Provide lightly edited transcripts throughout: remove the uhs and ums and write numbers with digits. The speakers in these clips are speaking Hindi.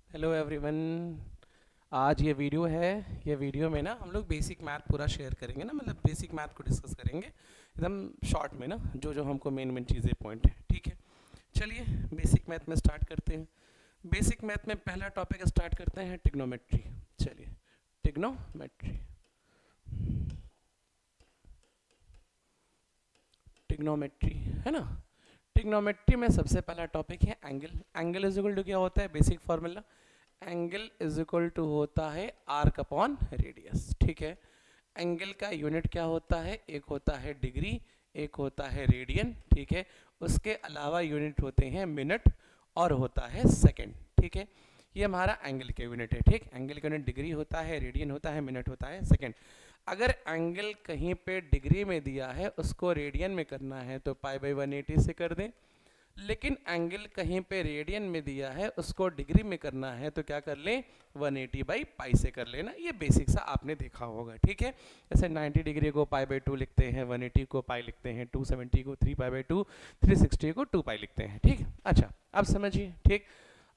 Hello everyone. आज ये वीडियो है। ये वीडियो में ना हम लोग बेसिक मैथ पूरा शेयर करेंगे ना, मतलब बेसिक मैथ को डिस्कस करेंगे एकदम शॉर्ट में ना, जो जो हमको मेन मेन चीज़ें पॉइंट है। ठीक है, चलिए बेसिक मैथ में स्टार्ट करते हैं। बेसिक मैथ में पहला टॉपिक स्टार्ट करते हैं टिग्नोमेट्री। चलिए, टिग्नोमेट्री टिग्नोमेट्री है ना। टिग्नोमेट्री में सबसे पहला टॉपिक है angle. Angle is equal to क्या होता है, basic formula. Angle is equal to होता है आर्क अपॉन रेडियस। ठीक है, एंगल का यूनिट क्या होता है, एक होता है डिग्री, एक होता है रेडियन। ठीक है, उसके अलावा यूनिट होते हैं मिनट और होता है सेकंड। ठीक है, ये हमारा एंगल के यूनिट है। ठीक, एंगल का यूनिट डिग्री होता है, रेडियन होता है, मिनट होता है, सेकंड। अगर एंगल कहीं पे डिग्री में दिया है, उसको रेडियन में करना है तो पाई बाई 180 से कर दें। लेकिन एंगल कहीं पे रेडियन में दिया है, उसको डिग्री में करना है तो क्या कर लें, 180 बाई पाई से कर लेना। ये बेसिक सा आपने देखा होगा। ठीक है, जैसे 90 डिग्री को पाई बाई 2 लिखते हैं, 180 को पाई लिखते हैं, 270 को 3 पाई बाई 2, 360 को 2 पाई लिखते हैं। ठीक, अच्छा अब समझिए। ठीक,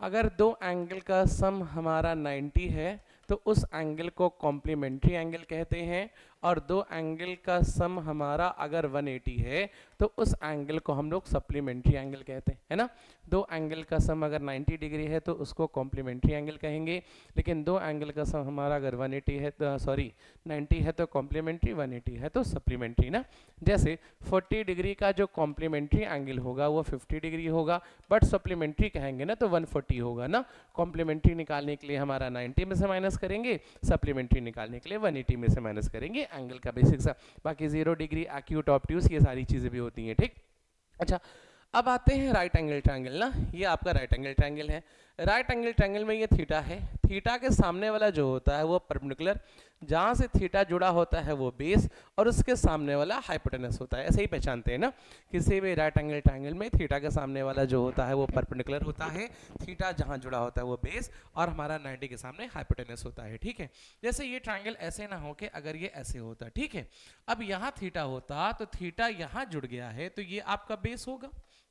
अगर दो एंगल का सम हमारा 90 है तो उस एंगल को कॉम्प्लीमेंट्री एंगल कहते हैं, और दो एंगल का सम हमारा अगर 180 है तो उस एंगल को हम लोग सप्लीमेंट्री एंगल कहते हैं, है ना। दो एंगल का सम अगर 90 डिग्री है तो उसको कॉम्प्लीमेंट्री एंगल कहेंगे, लेकिन दो एंगल का सम हमारा अगर 180 है तो 90 है तो कॉम्प्लीमेंट्री, 180 है तो सप्लीमेंट्री ना। जैसे 40 डिग्री का जो कॉम्प्लीमेंट्री एंगल होगा वो 50 डिग्री होगा, बट सप्लीमेंट्री कहेंगे ना तो 140 होगा ना। कॉम्प्लीमेंट्री निकालने के लिए हमारा 90 में से माइनस करेंगे, सप्लीमेंट्री निकालने के लिए 180 में से माइनस करेंगे। एंगल का बेसिक सा, बाकी 0 डिग्री, एक्यूट, ऑब्ट्यूस, ये सारी चीज़ें भी होती हैं। ठीक, अच्छा अब आते हैं राइट एंगल ट्रायंगल ना। ये आपका राइट एंगल ट्रायंगल है। राइट एंगल ट्रायंगल में ये थीटा है, थीटा के सामने वाला जो होता है वो परपेंडिकुलर, जहाँ से थीटा जुड़ा होता है वो बेस, और उसके सामने वाला हाइपोटेनस होता है। ऐसे ही पहचानते हैं ना, किसी भी राइट एंगल ट्रायंगल में थीटा के सामने वाला जो होता है वो परपेंडिकुलर होता है, थीटा जहाँ जुड़ा होता है वो बेस, और हमारा 90 के सामने हाइपोटेनस होता है। ठीक है, जैसे ये ट्रायंगल ऐसे ना हो के अगर ये ऐसे होता, ठीक है, अब यहाँ थीटा होता तो थीटा यहाँ जुड़ गया है तो ये आपका बेस होगा।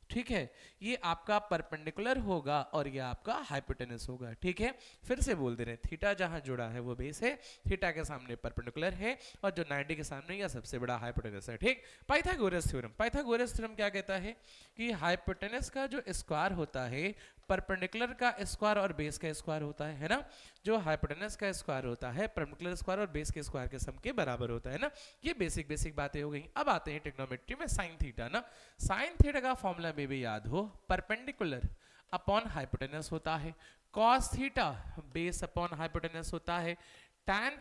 ठीक है, ये आपका परपेंडिकुलर होगा और ये आपका हाइपोटेनस होगा। ठीक है, फिर से बोल दे रहे हैं, थीटा जहां जुड़ा है वो बेस है, थीटा के सामने परपेंडिकुलर है, और जो 90 के सामने यह सबसे बड़ा हाइपोटेनस है। ठीक, पाइथागोरस थ्योरम, पाइथागोरस थ्योरम क्या कहता है कि हाइपोटेनस का जो स्क्वायर होता है परपेंडिकुलर का स्क्वायर और बेस का स्क्वायर होता है ना। जो हाइपोटेनस का स्क्वायर होता है परपेंडिकुलर स्क्वायर और बेस के स्क्वायर के सम के बराबर होता है ना। ये बेसिक बेसिक बातें हो गई। अब आते हैं ट्रिग्नोमेट्री में साइन थीटा ना। साइन थीटा का फॉर्मूला में भी याद हो, परपेंडिकुलर अपॉन हाइपोटेनस होता है, cos theta base upon hypotenuse होता है, टैन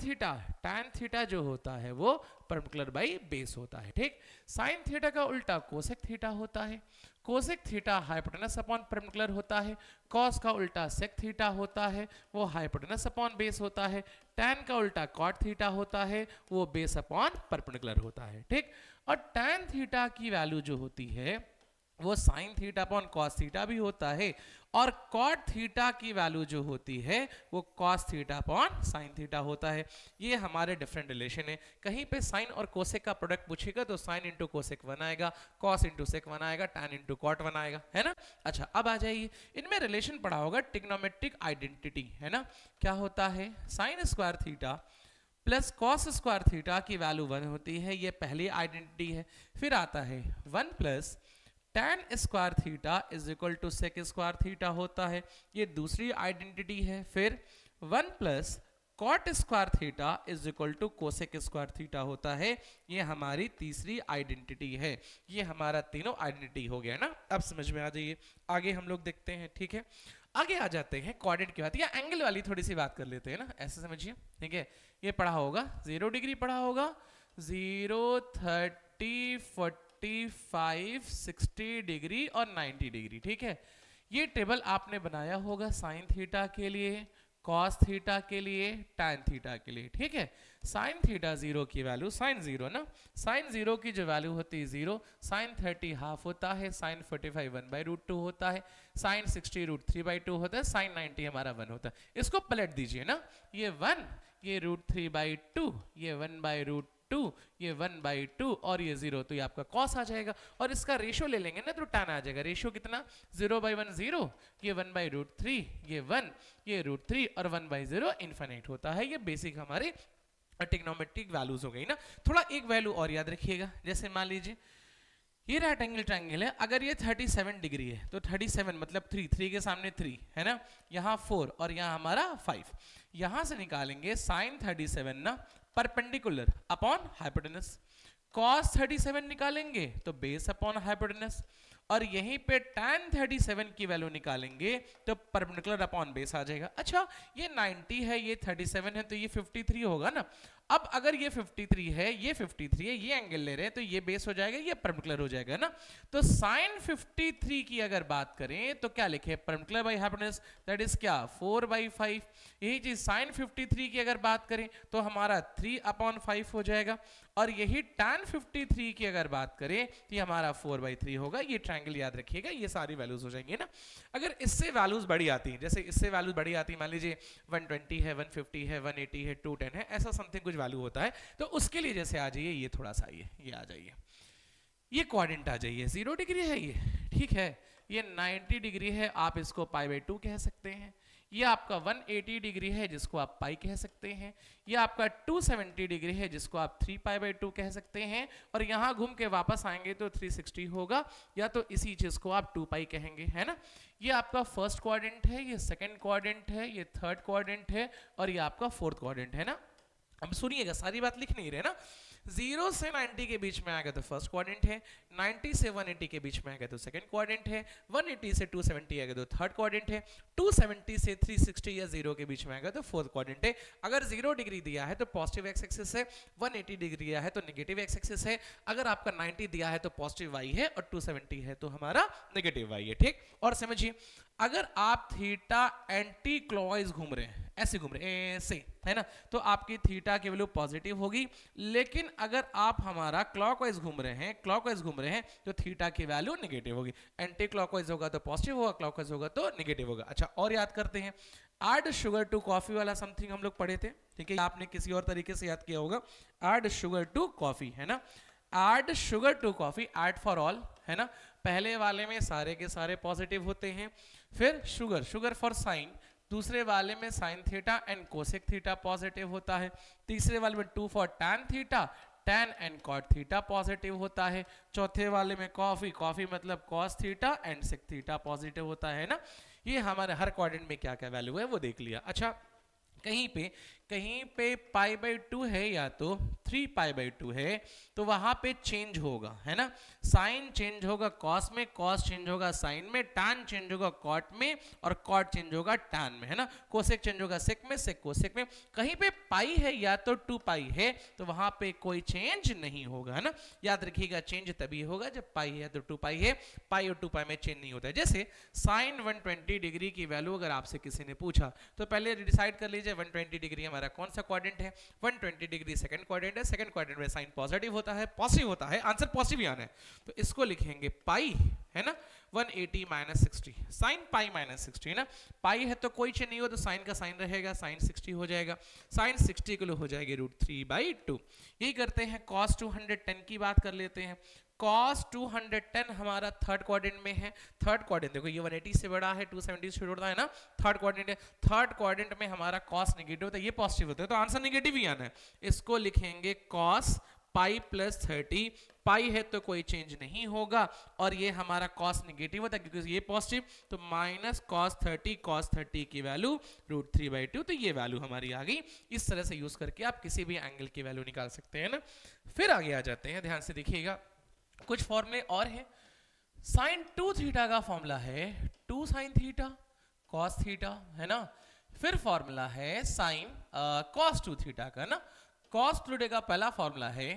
थीटा जो होता है वो परपेंडिकुलर बाई बेस होता है। ठीक, साइन थीटा का उल्टा कोसेक थीटा होता है, cosec theta hypotenuse upon perpendicular होता है, कॉस का उल्टा सेक थीटा होता है, वो हाइपोटेनस अपॉन बेस होता है, टैन का उल्टा कॉट थीटा होता है, वो बेस अपॉन परपेंडिकुलर होता है। ठीक, और टैन थीटा की वैल्यू जो होती है वो sine theta upon cos theta भी होता है, और कॉट थीटा की वैल्यू जो होती है वो cos theta upon sine theta होता है। ये हमारे डिफरेंट रिलेशन है। कहीं पे साइन और कोसेक का प्रोडक्ट पूछेगा तो साइन इंटू कोसेक 1 आएगा, कॉस इंटू सेक 1 आएगा, टैन इंटू कॉट 1 आएगा, है ना। अच्छा अब आ जाइए, इनमें रिलेशन पढ़ा होगा ट्रिग्नोमेट्रिक आइडेंटिटी, है ना। क्या होता है, sign square theta plus cos square theta की वैल्यू 1 होती है, ये पहली आइडेंटिटी है। फिर आता है 1 plus tan square theta is equal to sec square theta होता है, ये दूसरी आइडेंटिटी है। फिर 1 plus cot square theta is equal to cosec square theta होता है, ये हमारी तीसरी आइडेंटिटी है। ये हमारा तीनों आइडेंटिटी हो गया ना। अब समझ में आ जाइए, आगे हम लोग देखते हैं। ठीक है, आगे आ जाते हैं कोऑर्डिनेट की बात, या एंगल वाली थोड़ी सी बात कर लेते हैं ना, ऐसे समझिए। ठीक है, ये पढ़ा होगा 0 डिग्री पढ़ा होगा, 0, 30, 45, 60 डिग्री और 90 डिग्री। ठीक है, ये टेबल आपने बनाया होगा साइन थीटा के लिए, कॉस थीटा के लिए, टैन थीटा के लिए। ठीक है, साइन थीटा 0 की वैल्यू, साइन 0 ना, साइन 0 की जो वैल्यू होती है 0, साइन 30 हाफ होता है, साइन 45 1/√2 होता है, साइन 60 √3/2 होता है, साइन 90 हमारा 1 होता है। इसको पलट दीजिए ना, ये 1, ये √3/2, ये 1/√2, 2, ये 1/2 और ये 0, तो ये आपका cos आ जाएगा। और इसका रेशियो ले लेंगे ना तो tan आ जाएगा। रेशियो कितना 0/1 0, ये 1/√3, ये 1, ये √3 और 1/0 इन्फिनिट होता है। ये बेसिक हमारे ट्रिग्नोमेट्रिक वैल्यूज हो गई ना। थोड़ा एक वैल्यू और याद रखिएगा, जैसे मान लीजिए ये राइट एंगल ट्रायंगल है, अगर ये 37 डिग्री है तो 37 मतलब 3 के सामने 3 है ना, यहाँ 4 और यहाँ हमारा 5, यहाँ से निकालेंगे sin 37 ना परपेंडिकुलर अपॉन हाइपोटेनस, cos 37 निकालेंगे तो बेस अपॉन हाइपोटेनस, और यहीं पे tan 37 की वैल्यू निकालेंगे तो परपेंडिकुलर अपॉन बेस आ जाएगा। अच्छा ये 90 है, ये 37 है, तो ये 53 होगा ना। अब अगर ये 53 है, ये 53 है, ये एंगल ले रहे हैं तो ये बेस हो जाएगा, ये परपेंडिकुलर हो जाएगा ना। तो sin 53 की अगर बात करें तो क्या लिखे, perpendicular by hypotenuse, that is क्या 4/5। यही चीज sin 53 की अगर बात करें तो हमारा 3/5 हो जाएगा, और यही tan 53 की अगर बात करें तो ये हमारा 4/3 होगा। ये ट्रायंगल याद रखिएगा, ये सारी वैल्यूज हो जाएंगे ना। अगर इससे वैल्यूज बड़ी आती हैं, जैसे इससे वैल्यूज बड़ी आती है, मान लीजिए 120 है, 150 है, 180 है, 210 है, ऐसा समथिंग कुछ वैल्यू होता है, तो उसके लिए जैसे आ जाइए, ये थोड़ा सा ये आ जाइए, ये क्वाड्रेंट आ जाइए, 0 डिग्री है ये, ठीक है, ये 90 डिग्री है, आप इसको π/2 कह सकते हैं, ये आपका 180 डिग्री है जिसको आप पाई कह सकते हैं, ये आपका 270 डिग्री है जिसको आप 3π/2 कह सकते हैं, और यहाँ घूम के वापस आएंगे तो 360 होगा, या तो इसी चीज को आप 2π कहेंगे, है ना। ये आपका फर्स्ट क्वाड्रेंट है, ये सेकंड क्वाड्रेंट है, ये थर्ड क्वाड्रेंट है, और ये आपका फोर्थ क्वाड्रेंट है ना। अब सुनिएगा, सारी बात लिख नहीं रहे ना। 0 से 90 के बीच में आएगा तो फर्स्ट क्वाड्रेंट है, 90 से 180 के बीच में आएगा तो सेकंड क्वाड्रेंट है, 180 से 270 आएगा तो थर्ड क्वाड्रेंट है, 270 से 360 या 0 के बीच में आएगा तो फोर्थ क्वाड्रेंट है। अगर 0 डिग्री दिया है तो पॉजिटिव एक्स एक्सिस है, 180 डिग्री दिया है तो नेगेटिव एक्स एक्सिस है, अगर आपका 90 दिया है तो पॉजिटिव वाई है, और 270 है तो हमारा नेगेटिव वाई है, ठीक। और समझिए, अगर आप थीटा एंटी क्लॉकवाइज घूम रहे हैं, ऐसे घूम रहे हैं, ऐसे, है ना, तो आपकी थीटा की वैल्यू पॉजिटिव होगी। लेकिन अगर आप हमारा क्लॉकवाइज घूम रहे हैं तो थीटा की वैल्यू नेगेटिव होगी। एंटी क्लॉकवाइज होगा तो पॉजिटिव होगा, क्लॉकवाइज होगा तो नेगेटिव होगा। अच्छा, और याद करते हैं, ऐड शुगर टू कॉफी वाला समथिंग हम लोग पढ़े थे, ठीक है, आपने किसी और तरीके से याद किया होगा। ऐड शुगर टू कॉफी, है ना, add sugar to coffee, add for all, है ना। पहले वाले में सारे के सारे पॉजिटिव होते हैं, फिर शुगर फॉर साइन, दूसरे वाले में sine theta and cosec theta positive होता है, तीसरे वाले में 2 for tan theta, tan and cot theta positive होता है, चौथे वाले में कॉफी मतलब cos theta and sec theta positive होता है ना। ये हमारे हर क्वाड्रेंट में क्या क्या वैल्यू है वो देख लिया। अच्छा, कहीं पे π/2 है या तो 3π/2 है तो वहां पे चेंज होगा, है ना। साइन चेंज होगा कॉस में, कॉस चेंज होगा साइन में, टैन चेंज होगा कॉट में, और कॉट चेंज होगा टैन में, है ना। कोसेक चेंज होगा सेक में, सेक कोसेक में। कहीं पे पाई है या तो 2π है तो वहां पे कोई चेंज नहीं होगा, है ना। याद रखिएगा, चेंज तभी होगा जब पाई है तो 2π है, पाई और 2π में चेंज नहीं होता है। जैसे साइन 120 डिग्री की वैल्यू अगर आपसे किसी ने पूछा तो पहले डिसाइड कर लीजिए 120 डिग्री हमारा कौन सा क्वाड्रेंट है। 120 डिग्री सेकंड क्वाड्रेंट है, सेकंड क्वाड्रेंट में साइन पॉजिटिव होता है, आंसर पॉजिटिव आना है, तो इसको लिखेंगे पाई, है ना, 180 - 60, साइन पाई -60, है ना। पाई है तो कोई चेंज नहीं हो तो साइन का साइन रहेगा, साइन 60 हो जाएगा, साइन 60 किलो हो जाएगी √3/2। यही करते हैं, cos 210 की बात कर लेते हैं। cos 210 हमारा थर्ड क्वाड्रेंट में है। थर्ड क्वाड्रेंट देखो, ये 180 से बड़ा है, 270 से छोटा है ना, थर्ड क्वाड्रेंट है। थर्ड क्वाड्रेंट में हमारा cos नेगेटिव होता है, ये पॉजिटिव होता है, तो आंसर नेगेटिव ही आना है। इसको लिखेंगे cos पाई + 30, पाई है तो कोई चेंज नहीं होगा, और ये हमारा cos नेगेटिव होता है क्योंकि ये पॉजिटिव, तो cos 30 की वैल्यू √3/2, तो ये वैल्यू हमारी आ गई। इस तरह से यूज करके आप किसी भी एंगल की वैल्यू निकाल सकते हैं ना। फिर आगे आ जाते हैं, ध्यान से देखिएगा, कुछ फॉर्मूले और हैं। sin 2 थीटा का फॉर्मूला है 2 sin थीटा cos थीटा, है ना। फिर फॉर्मूला है sin cos 2 थीटा का ना। cos 2 थीटा का पहला फॉर्मूला है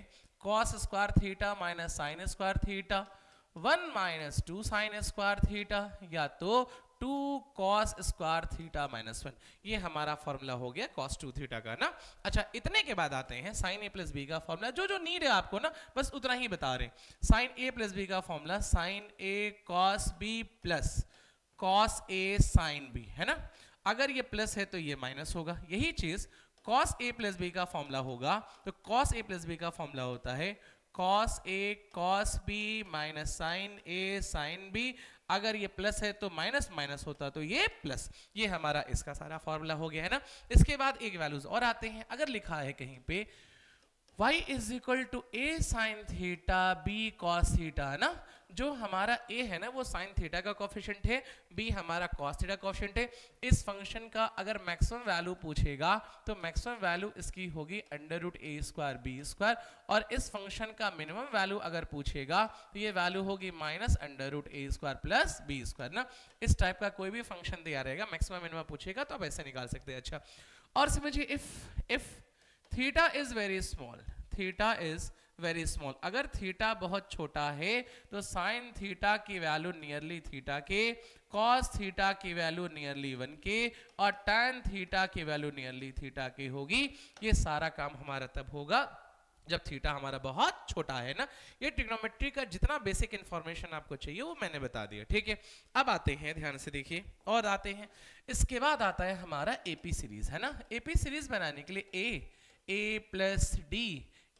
cos square theta - sin square theta, 1 - 2 sin square theta, या तो 2 cos स्क्वायर थीटा -1। ये हमारा फॉर्मूला हो गया cos 2 थीटा का ना। अच्छा, इतने के बाद आते हैं sin a + b का फॉर्मूला, जो नीड है आपको ना, बस उतना ही बता रहे हैं। sin a + b का formula sin a cos b + cos a sin b, है ना। अगर ये प्लस है तो ये माइनस होगा। यही चीज cos a प्लस बी का फॉर्मूला होगा, तो cos a प्लस बी का फॉर्मूला होता है cos a cos b minus sin a sin b, अगर ये प्लस है तो माइनस माइनस होता तो ये प्लस, ये हमारा इसका सारा फॉर्मूला हो गया है ना। इसके बाद एक वैल्यूज और आते हैं, अगर लिखा है कहीं पे y is equal to a sin theta b cos theta, है ना, जो हमारा a है ना वो sin थीटा का कोफिशिएंट है, b हमारा cos थीटा कोफिशिएंट है। इस फंक्शन का अगर मैक्सिमम वैल्यू पूछेगा तो मैक्सिमम वैल्यू इसकी होगी under root a square b square, और इस फंक्शन का मिनिमम वैल्यू अगर पूछेगा तो ये वैल्यू होगी minus under root a square plus b square ना। इस टाइप का कोई भी फंक्शन दिया रहेगा, मैक्सिमम मिनिमम पूछेगा तो आप ऐसे निकाल सकते हैं। अच्छा, और समझिए if theta is very small, theta is very small, अगर थीटा बहुत छोटा है तो साइन थीटा की वैल्यू नियरली थीटा के, कॉस थीटा की वैल्यू नियरली 1 के, और टैन थीटा की वैल्यू नियरली थीटा के होगी। ये सारा काम हमारा तब होगा जब थीटा हमारा बहुत छोटा है ना। ये ट्रिग्नोमेट्री का जितना बेसिक इंफॉर्मेशन आपको चाहिए वो मैंने बता दिया, ठीक है। अब आते हैं, ध्यान से देखिए, और आते हैं, इसके बाद आता है हमारा एपी सीरीज, है ना। एपी सीरीज बनाने के लिए a plus D,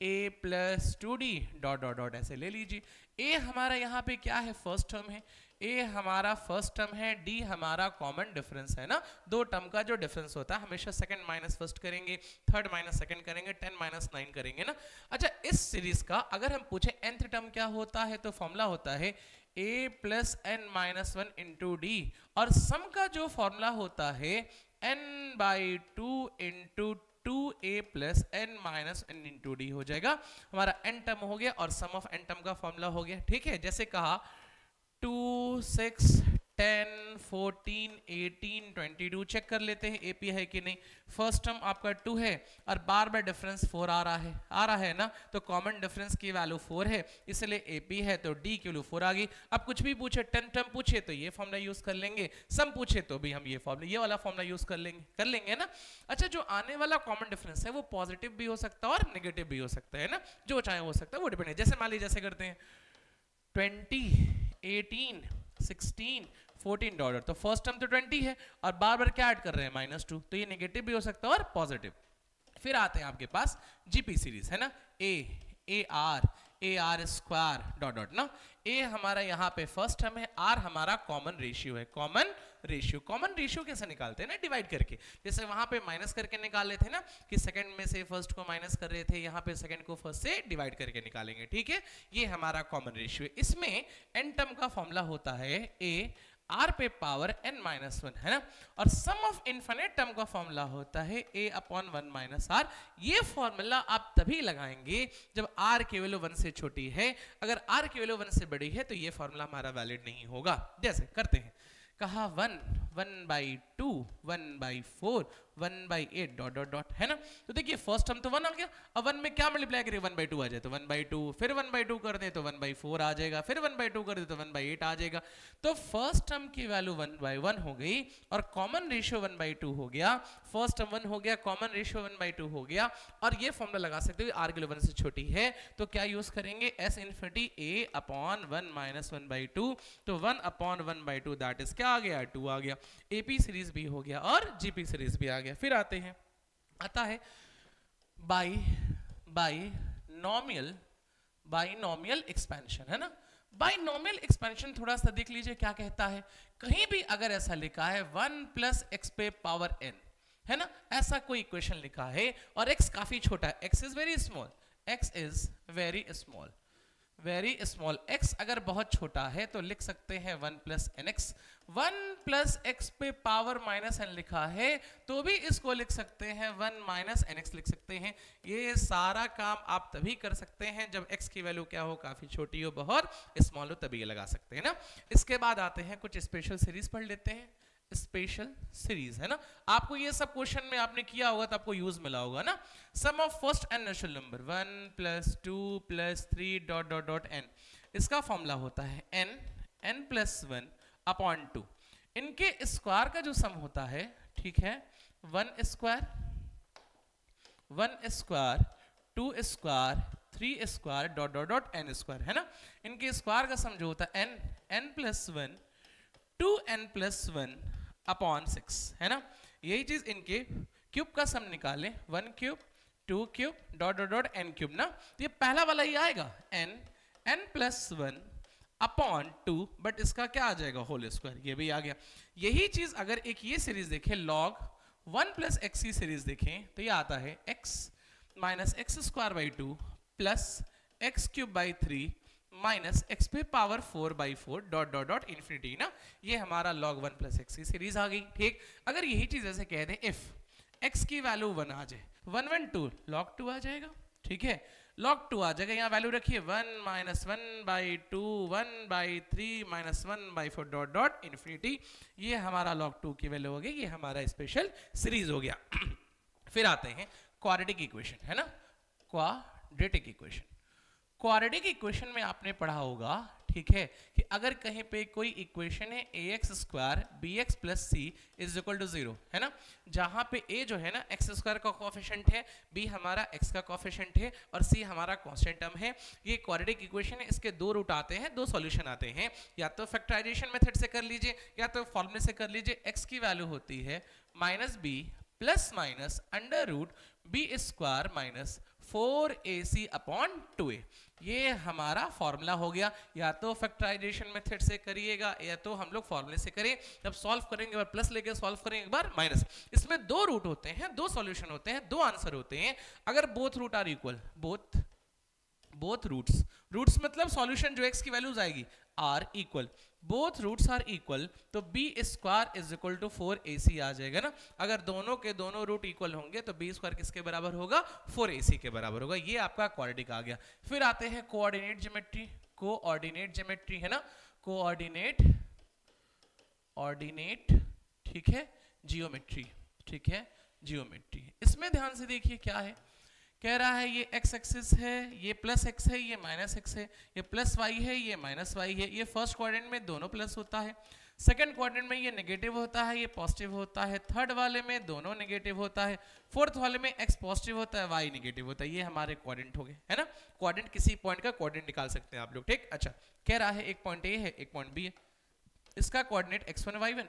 a plus 2d dot dot dot ऐसे ले लीजिए। a हमारा यहाँ पे क्या है, फर्स्ट टर्म है, a हमारा फर्स्ट टर्म है, d हमारा कॉमन डिफरेंस है ना, दो टर्म का जो डिफरेंस होता है हमेशा सेकंड माइनस फर्स्ट करेंगे, थर्ड माइनस सेकंड करेंगे, 10 माइनस 9 करेंगे ना। अच्छा, इस सीरीज का अगर हम पूछे nth टर्म क्या होता है तो फॉर्मूला होता है a plus n minus 1 into D, और सम का जो फॉर्मूला होता है n by 2 into 2a plus n minus n into D हो जाएगा, हमारा n टर्म हो गया और सम ऑफ n टर्म का फॉर्मूला हो गया, ठीक है। जैसे कहा 2 6 10 14 18 22, चेक कर लेते हैं एपी है कि नहीं। फर्स्ट टर्म आपका 2 है और बार बार डिफरेंस 4 आ रहा है ना, तो कॉमन डिफरेंस की वैल्यू 4 है, इसलिए एपी है तो डी की वैल्यू 4 आ गई। अब कुछ भी पूछे, 10 टर्म पूछे तो ये फॉर्मूला यूज कर लेंगे, सम पूछे तो भी हम ये फॉर्मूला, ये वाला फॉर्मूला यूज कर लेंगे ना। अच्छा, जो आने वाला कॉमन डिफरेंस है वो पॉजिटिव भी हो सकता है और नेगेटिव भी हो सकता है ना, जो चाहे हो सकता है, वो डिपेंड है। जैसे मान लीजिए जैसे करते हैं 20 18 16 14 डॉट, तो फर्स्ट टर्म तो 20 है और बार बार क्या ऐड कर रहे हैं -2, तो ये नेगेटिव भी हो सकता है और पॉजिटिव। फिर आते हैं आपके पास जीपी सीरीज, है ना, A R square dot dot ना। ए हमारा यहाँ पे फर्स्ट टर्म है, आर हमारा कॉमन रेशियो है, कॉमन रेशियो कैसे निकालते हैं ना, डिवाइड करके। जैसे वहां पे माइनस करके निकाल लेते हैं ना, कि सेकंड में से फर्स्ट को माइनस कर रहे थे, यहाँ पे सेकंड को फर्स्ट से डिवाइड करके निकालेंगे, ठीक है। ये हमारा कॉमन रेशियो है। इसमें एन टर्म का फॉर्मूला होता है ए आर पे पावर n माइनस 1, है ना, और सम ऑफ इनफिनिट टर्म का फॉर्मूला होता है a अपॉन 1 माइनस आर। ये फॉर्मूला आप तभी लगाएंगे जब r की वैल्यू 1 से छोटी है, अगर r की वैल्यू 1 से बड़ी है तो ये फॉर्मूला हमारा वैलिड नहीं होगा। जैसे करते हैं, कहा 1/2 1/4 1/8 डॉट डॉट डॉट, है ना। तो देखिए फर्स्ट टर्म तो 1 आ गया, अब 1 में क्या मल्टीप्लाई करें, 1/2 आ जाए तो 1/2, फिर 1/2 कर दे तो 1/4 आ जाएगा, फिर 1/2 कर दे तो 1/8 आ जाएगा। तो फर्स्ट टर्म की वैल्यू 1/1 हो गई और कॉमन रेशियो 1/2 हो गया, फर्स्ट टर्म 1 हो गया, कॉमन रेशियो 1/2 हो गया, और ये फॉर्मूला लगा सकते हो आर की वैल्यू 1 से छोटी है तो क्या यूज करेंगे, s infinity a upon 1 minus 1/2, तो 1 अपॉन 1/2 दैट इज क्या आ गया, 2 आ गया। एपी सीरीज भी हो गया और जीपी सीरीज भी आ गया। फिर आता है बाइनोमियल एक्सपेंशन, है ना। बाइनोमियल एक्सपेंशन थोड़ा सा देख लीजिए क्या कहता है। कहीं भी अगर ऐसा लिखा है 1 प्लस एक्स पे पावर n, है ना, ऐसा कोई इक्वेशन लिखा है और x काफी छोटा है, x is very small, x अगर बहुत छोटा है तो लिख सकते हैं 1 प्लस nx। 1 प्लस x पे पावर माइनस n लिखा है तो भी इसको लिख सकते हैं 1 माइनस nx लिख सकते हैं। ये सारा काम आप तभी कर सकते हैं जब x की वैल्यू क्या हो, काफी छोटी हो, बहुत स्मॉल हो, तभी ये लगा सकते हैं ना। इसके बाद आते हैं कुछ स्पेशल सीरीज पढ़ लेते हैं। स्पेशल सीरीज, है ना, आपको ये सब क्वेश्चन में आपने किया होगा तो आपको यूज मिला होगा ना। Sum of first and natural number 1 plus 2 plus 3 dot dot dot n, इसका फॉर्मूला होता है n प्लस 1 अपॉन 2, इनके स्क्वायर का जो सम होता है, ठीक है, 1 square 2 square 3 square dot dot dot n square, है ना। इनके स्क्वायर का सम जो होता है n plus 1 2n plus 1 upon 6, है ना। यही चीज इनके क्यूब का सम निकालें, 1 cube 2 cube dot dot dot n cube ना, तो ये पहला वाला ही आएगा n प्लस 1 अपॉन 2, बट इसका क्या आ जाएगा होल स्क्वायर, ये भी आ गया। यही चीज अगर एक ये सीरीज देखें log 1 प्लस एक्स की सीरीज देखें तो ये आता है x minus x square by 2 plus x cube by 3 minus x पे पावर 4 बाई 4 डॉट डॉट डॉट इन्फिनिटी ना, ये हमारा log 1 प्लस एक्स की सीरीज आ गई। ठीक, अगर यही चीज ऐसे कह दें इफ x की वैल्यू 1 आ जाए, 1 1 2 log 2 आ जाएगा। ठीक है, log 2 आ जाएगा, यहाँ वैल्यू रखिए 1 minus 1 by 2 1 by 3 minus 1 by 4 dot dot infinity, ये हमारा log 2 की वैल्यू हो गई, ये हमारा स्पेशल सीरीज हो गया। फिर आते हैं क्वाड्रेटिक इक्वेशन, है ना, क्वाड्रेटिक इक्वेशन। क्वाड्रेटिक इक्वेशन में आपने पढ़ा होगा, ठीक है, कि अगर कहीं पे कोई इक्वेशन है ax square bx plus c is equal to 0, है ना, जहां पे a जो है ना x स्क्वायर का कोएफिशिएंट है, b हमारा x का कोएफिशिएंट है और c हमारा कांस्टेंट टर्म है। ये क्वाड्रेटिक इक्वेशन है, इसके दो रूट आते हैं, दो सॉल्यूशन आते हैं, या तो फैक्टराइजेशन मेथड से कर लीजिए या तो फॉर्मूले से कर लीजिए। x की वैल्यू होती है minus b plus minus under root b square minus 4ac upon 2a, ये हमारा फॉर्मूला हो गया। या तो फैक्टराइजेशन मेथड से करिएगा या तो हम लोग फॉर्मूले से करें। जब सॉल्व करेंगे एक बार प्लस लेके सॉल्व करेंगे, एक बार माइनस। इसमें दो रूट होते हैं, दो सॉल्यूशन होते हैं, दो आंसर होते हैं। अगर both root are equal, both roots मतलब सॉल्यूशन जो x की वैल्यूज आएगी are equal, both roots are equal, तो b square is equal to 4ac आ जाएगा ना। अगर दोनों के दोनों रूट इक्वल होंगे तो b स्क्वायर किसके बराबर होगा, 4ac के बराबर होगा। ये आपका क्वाड्रेटिक आ गया। फिर आते हैं कोऑर्डिनेट ज्योमेट्री, कोऑर्डिनेट ज्योमेट्री, है ना, कोऑर्डिनेट ठीक है, जियोमेट्री, ठीक है, जियोमेट्री। इसमें ध्यान से देखिए क्या है, कह रहा है ये x एक्सिस है, ये प्लस x है, ये माइनस x है, ये प्लस y है, ये माइनस y है। ये फर्स्ट क्वाड्रेंट में दोनों प्लस होता है, सेकंड क्वाड्रेंट में ये नेगेटिव होता है, ये पॉजिटिव होता है, थर्ड वाले में दोनों नेगेटिव होता है, फोर्थ वाले में x पॉजिटिव होता है, y नेगेटिव होता है। ये हमारे क्वाड्रेंट हो गए, है ना। क्वाड्रेंट किसी पॉइंट का क्वाड्रेंट निकाल सकते हैं आप लोग। ठीक, अच्छा, कह रहा है एक पॉइंट a है, एक पॉइंट b है, इसका कोऑर्डिनेट x1 y1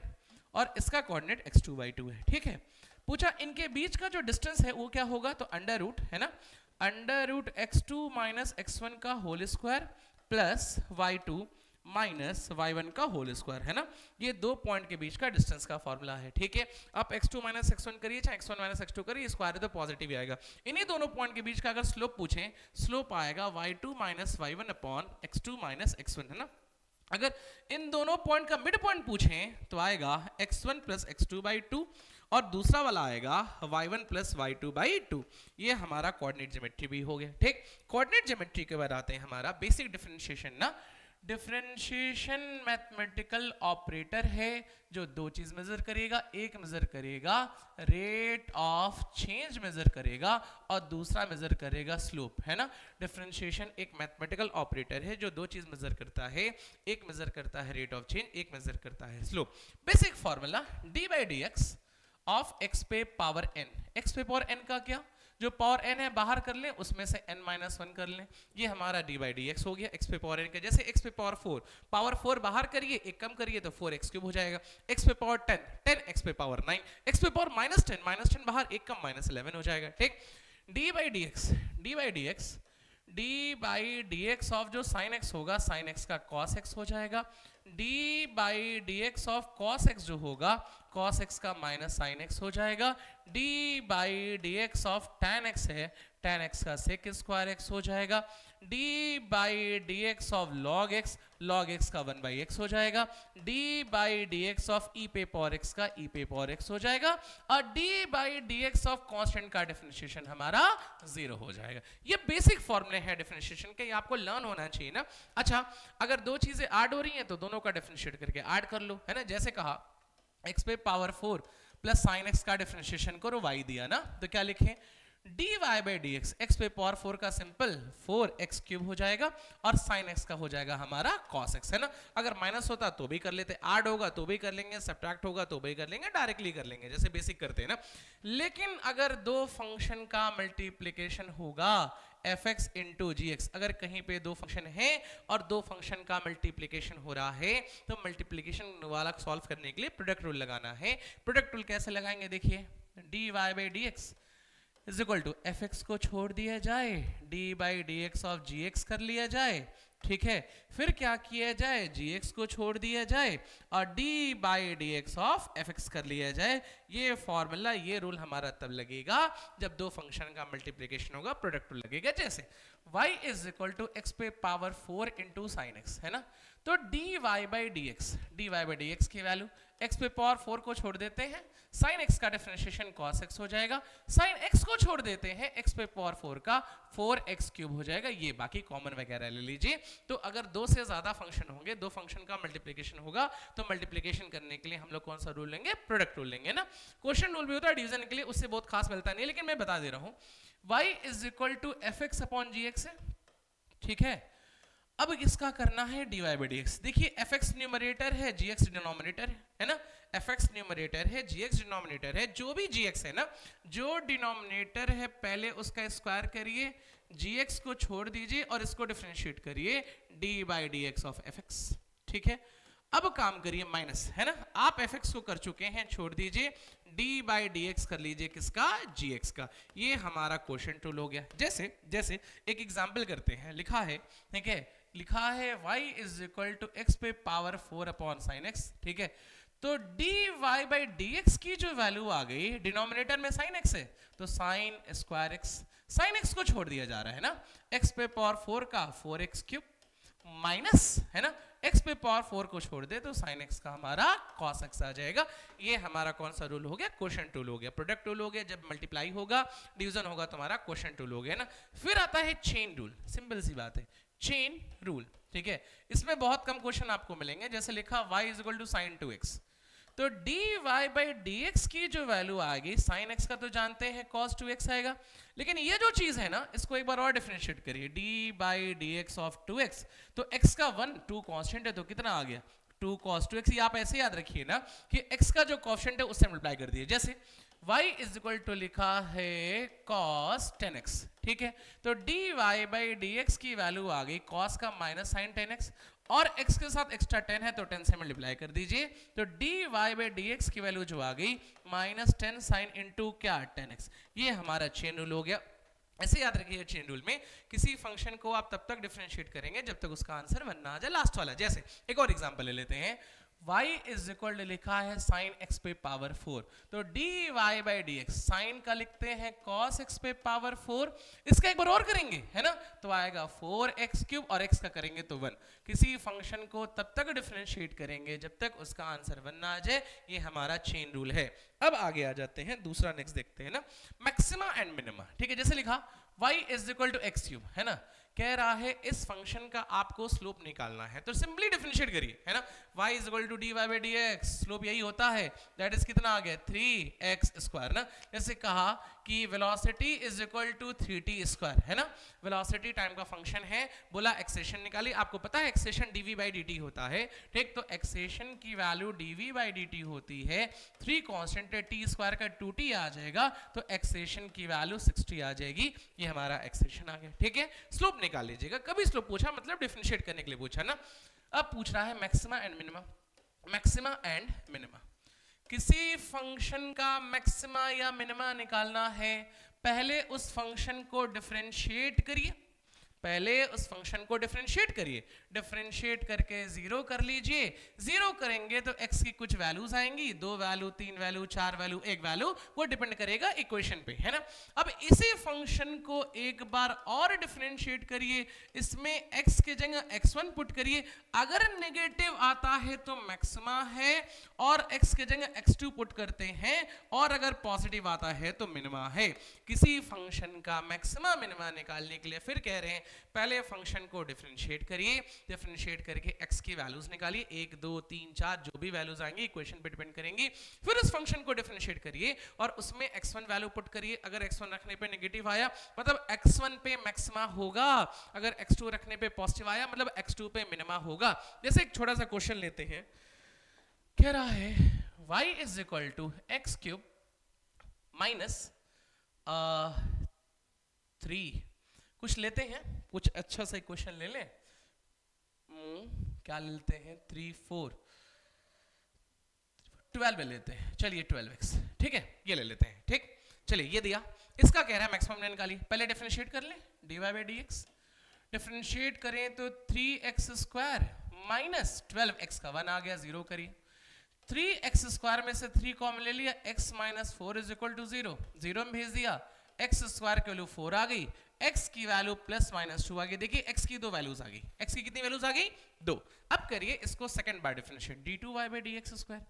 और इसका कोऑर्डिनेट x2 y2 है। ठीक है, पूछा इनके बीच का जो डिस्टेंस है वो क्या होगा, तो अंडर रूट, है ना, under root x2 minus x1 का whole square plus y2 minus y1 का होल स्क्वायर, है ना। ये दो पॉइंट के बीच का डिस्टेंस का फॉर्मूला है। ठीक है, आप x2 माइनस x1 करिए चाहे x1 माइनस x2 करिए, स्क्वायर है तो पॉजिटिव ही आएगा। इन्हीं दोनों पॉइंट के बीच का अगर स्लोप पूछें, स्लोप आएगा y2 minus y1 upon x2 minus x1, है ना। अगर इन दोनों पॉइंट का मिड पॉइंट पूछें तो आएगा x1 प्लस x2 बाई 2 और दूसरा वाला आएगा y1 प्लस y2 बाई 2। ये हमारा कोऑर्डिनेट ज्योमेट्री भी हो गया। ठीक, कोऑर्डिनेट ज्योमेट्री के बाद आते हैं हमारा बेसिक डिफरेंशिएशन ना। डिफरेंशिएशन मैथमेटिकल ऑपरेटर है जो दो चीज मेजर करेगा, एक मेजर करेगा रेट ऑफ चेंज मेजर करेगा और दूसरा मेजर करेगा स्लोप, है ना। डिफरेंशिएशन एक मैथमेटिकल ऑपरेटर है जो दो चीज मेजर करता है, एक मेजर करता है रेट ऑफ चेंज, एक मेजर करता है slope. Basic formula D by d x of x पे पावर एन, एक्स पे पावर एन का क्या, जो पावर n है बाहर कर लें, उसमें से n माइनस 1 कर लें, ये हमारा d बाई डी एक्स हो गया x पे पावर n का। जैसे x पे पावर 4 बाहर करिए, एक कम करिए तो 4x क्यूब हो जाएगा। x पे पावर 10 x पे पावर 9, x पे पावर माइनस 10 बाहर, एक कम माइनस 11 हो जाएगा। ठीक, d by d x of जो साइन x होगा, साइन x का cos x हो जाएगा। d by d x of cos x जो होगा, cos x का माइनस साइन x हो जाएगा। d by d x of tan x है, tan x का sec स्क्वायर x हो जाएगा। d by d x of log x का 1 बाई x हो जाएगा। d by d x of e पे पावर x का e पे पावर x हो जाएगा और d by d x of constant का डिफरेंशिएशन हमारा 0 हो जाएगा। ये बेसिक फॉर्मूले हैं डिफरेंशिएशन के, ये आपको लर्न होना चाहिए ना। अच्छा, अगर दो चीजें ऐड हो रही हैं तो दोनों का डिफरेंशिएट करके ऐड कर लो, है ना। जैसे कहा x पे पावर 4 प्लस साइन x का डिफरेंशिएशन करो, y दिया ना, तो क्या लिखें, dy by d x, x पे पावर 4 का सिंपल 4x क्यूब हो जाएगा और साइन x का हो जाएगा हमारा cos x, है ना। अगर माइनस होता तो भी कर लेते, ऐड होगा तो भी कर लेंगे, सब्ट्रैक्ट होगा तो भी कर लेंगे, डायरेक्टली कर लेंगे जैसे बेसिक करते हैं ना। लेकिन अगर दो फंक्शन का मल्टीप्लीकेशन होगा fx इंटू जी एक्स, अगर कहीं पे दो फंक्शन है और दो फंक्शन का मल्टीप्लीकेशन हो रहा है तो मल्टीप्लीकेशन वाला सॉल्व करने के लिए प्रोडक्ट रूल लगाना है। प्रोडक्ट रूल कैसे लगाएंगे, देखिए d y by d x is equal to f x को छोड़ दिया जाए, d by d x of g x कर लिया जाए, ठीक है। फिर क्या किया जाए, जी एक्स को छोड़ दिया जाए और D by d x of F x कर लिया जाए। ये फॉर्मूला, ये रूल हमारा तब लगेगा जब दो फंक्शन का मल्टीप्लिकेशन होगा, प्रोडक्ट रूल लगेगा। जैसे y is equal to x पे पावर 4 इंटू साइन एक्स, है ना। तो d y by d x की वैल्यू x पे पावर 4 को छोड़ देते हैं, साइन x का डिफरेंशिएशन cos x हो जाएगा, साइन x को छोड़ देते हैं, x पे पावर 4 का 4x क्यूब हो जाएगा। ये बाकी कॉमन वगैरह ले लीजिए। तो अगर दो से ज्यादा फंक्शन होंगे, दो फंक्शन का मल्टीप्लिकेशन होगा, तो मल्टीप्लिकेशन करने के लिए हम लोग कौन सा रूल लेंगे, प्रोडक्ट रूल लेंगे ना। क्वोशिएंट रूल भी होता है डिवीजन के लिए, उससे बहुत खास मिलता नहीं है, लेकिन मैं बता दे रहा हूं y is equal to f x upon g x है, ठीक है। अब इसका करना है dy बाई डी एक्स। देखिए fx न्यूमरेटर है, gx डिनोमिनेटर है ना। fx न्यूमरेटर है, gx डिनोमिनेटर है। जो भी gx है ना, जो डिनोमिनेटर है पहले उसका स्क्वायर करिए, gx को छोड़ दीजिए और इसको डिफरेंशिएट करिए dy by d x of fx, ठीक है। अब काम करिए माइनस, है ना। आप fx को कर चुके हैं, छोड़ दीजिए, d बाई डी एक्स कर लीजिए किसका, gx का। ये हमारा क्वोशिएंट रूल हो गया। जैसे एक एग्जांपल करते हैं, लिखा है, ठीक है, लिखा है y is equal to x पे पावर 4 अपॉन साइन x, ठीक है। तो dy बाई डी एक्स की जो वैल्यू आ गई, डिनोमिनेटर में साइन x है तो sine square x, sine x को छोड़ दिया जा रहा है ना, x पे पावर 4 का 4x क्यूब माइनस, है ना, x पे पावर 4 को छोड़ दे तो sin x का हमारा cos x आ जाएगा। ये हमारा कौन सा रूल हो गया, क्वोशिएंट रूल हो गया। प्रोडक्ट रूल हो गया, जब मल्टीप्लाई होगा, डिवीजन होगा तो हमारा क्वोशिएंट रूल हो गया ना। फिर आता है चेन रूल, सिंपल सी बात है, चेन रूल, ठीक है। इसमें बहुत कम क्वेश्चन आपको मिलेंगे। जैसे लिखा y is equal to sine 2x, तो dy बाई डी एक्स की जो वैल्यू आएगी, साइन x का तो जानते हैं cos 2x आएगा, लेकिन ये जो चीज है ना, इसको एक बार और डिफरेंशिएट करिए, dy by d x of 2x, तो x का 1 2 कांस्टेंट है तो कितना आ गया 2 cos 2x। ये आप ऐसे याद रखिए ना कि x का जो कोएफिशिएंट है उससे मल्टीप्लाई कर दिए। जैसे y इज इक्वल टू लिखा है cos 10x, ठीक है। तो dy बाई डी एक्स की वैल्यू आ गई cos का माइनस साइन 10x, और x के साथ एक्स्ट्रा 10 है तो 10 से मल्टीप्लाई कर दीजिए, तो dy बाई डी एक्स की वैल्यू जो आ गई माइनस 10 साइन इंटू क्या 10x। ये हमारा चेन रूल हो गया। ऐसे याद रखिए, चेन रूल में किसी फंक्शन को आप तब तक डिफरेंशिएट करेंगे जब तक उसका आंसर 1 ना आ जाए, लास्ट वाला। जैसे एक और एग्जांपल ले लेते हैं, y इज इक्वल टू लिखा है साइन x पे पावर 4, तो dy by d x, sine का लिखते हैं cos x पे पावर 4, इसका एक बार और करेंगे, है ना, तो आएगा 4x क्यूब और x का करेंगे तो 1। किसी फंक्शन को तब तक डिफरेंशिएट करेंगे जब तक उसका आंसर 1 ना आ जाए, ये हमारा चेन रूल है। अब आगे आ जाते हैं, दूसरा नेक्स्ट देखते हैं ना, मैक्सिमा एंड मिनिमा, ठीक है। जैसे लिखा y is equal to x cube, है ना, कह रहा है इस फंक्शन का आपको स्लोप निकालना है, तो सिंपली डिफरेंशिएट करिए, है ना। y is equal to dy by d x, slope यही होता है, दैट इज कितना आ गया 3x स्क्वायर ना। जैसे कहा कि velocity is equal to 3t square, है ना, वेलोसिटी टाइम का फंक्शन है, बोला एक्सेशन निकालिए। आपको पता है एक्सेशन dv बाई dt होता है, ठीक। तो एक्सेशन की वैल्यू dv बाई dt होती है, 3 कांस्टेंट है, t स्क्वायर का 2t आ जाएगा, तो एक्सेशन की वैल्यू 60 आ जाएगी। ये हमारा एक्सेशन आ गया, ठीक है। स्लोप निकाल लीजिएगा, कभी स्लोप पूछा मतलब डिफरेंशिएट करने के लिए पूछा ना। अब पूछ रहा है maxima and minima, maxima and minima. किसी फंक्शन का मैक्सिमा या मिनिमा निकालना है, पहले उस फंक्शन को डिफरेंशिएट करिए, पहले उस फंक्शन को डिफरेंशिएट करिए, डिफरेंशिएट करके 0 कर लीजिए। 0 करेंगे तो x की कुछ वैल्यूज आएंगी, 2 वैल्यू 3 वैल्यू 4 वैल्यू 1 वैल्यू, वो डिपेंड करेगा इक्वेशन पे, है ना। अब इसी फंक्शन को एक बार और डिफरेंशिएट करिए, इसमें x के जगह x1 पुट करिए, अगर नेगेटिव आता है तो मैक्सिमा है और x के जगह x2 पुट करते हैं, और अगर पॉजिटिव आता है तो मिनिमा है। किसी फंक्शन का मैक्सिमा मिनिमा निकालने के लिए फिर कह रहे हैं पहले फंक्शन को डिफरेंशिएट करिए, डिफरेंशिएट करके x की वैल्यूज निकालिए, 1 2 3 4 जो भी वैल्यूज आएंगी इक्वेशन पे डिपेंड करेंगी। फिर उस फंक्शन को डिफरेंशिएट करिए और उसमें x1 वैल्यू पुट करिए, अगर x1 रखने पे नेगेटिव आया मतलब x1 पे मैक्सिमा होगा, अगर x2 रखने पे पॉजिटिव आया मतलब x2 पे मिनिमा होगा। जैसे एक छोटा सा क्वेश्चन लेते हैं, कह रहा है y is equal to x cube minus 3, कुछ लेते हैं, कुछ अच्छा सा क्वेश्चन ले लें। क्या लेते हैं 3 4 12 ले लेते हैं, चलिए 12x, ठीक है, ये ले लेते हैं, ठीक। चलिए ये दिया, इसका कह रहा है मैक्सिमम निकालिए, पहले डिफरेंशिएट कर ले, dy बाई dx, डिफरेंशिएट करें तो 3x स्क्वायर माइनस 12x का 1 आ गया, 0 करिए, 3x स्क्वायर में से 3 कॉमन ले लिया, x minus 4 is equal to 0, 0 में भेज दिया, x स्क्वायर की वैल्यू 4 आ गई, x की वैल्यू प्लस माइनस 2 आ गई, देखिए x की दो वैल्यूज आ गई, x की कितनी वैल्यूज आ गई, 2। अब करिए इसको second bar differentiate, d2y by dx square,